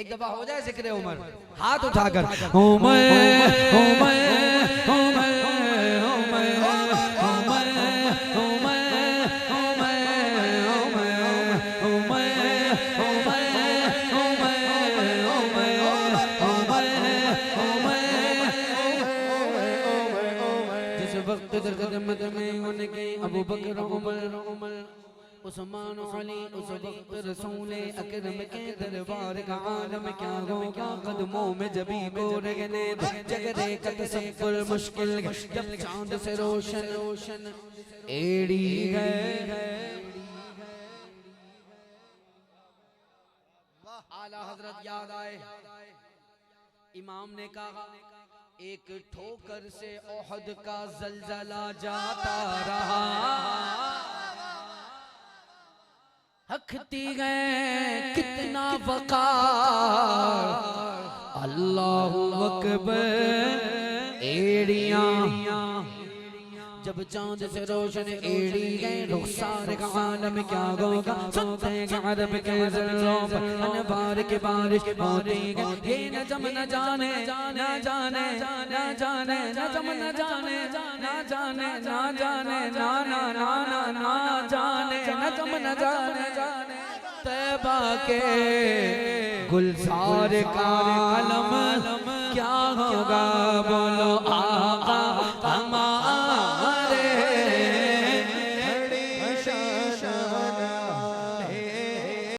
एक दफा हो जाए जिक्र उमर, हाथ उठाकर उमर उमर उमर खिदमत में उनके अबू बकर उमर उस्मान अली उस वक्त रसूल अकरम के दरबार का आलम क्या होगा कदमों में जबी को रहने जगरे का तसव्वुर मुश्किल जब चांद से रोशन रोशन एड़ी है। आला हजरत याद आए, इमाम ने कहा एक ठोकर से ओहद का जलजला जाता रहा, हकती गए कितना वकार, अल्लाहु अकबर एड़ियां जब चांद से रोशन एड़ी गए रुखसार का आलम क्या होगा। सुनते हैं अरब के ज़र्रों पर अनवार की बारिश होती है, ये नजम न जाने ना जाने ना जाने नजम न जाने ना जाने ना जाने ना ना ना ना ना जाने नजम न जाने तैबा के गुलजार का आलम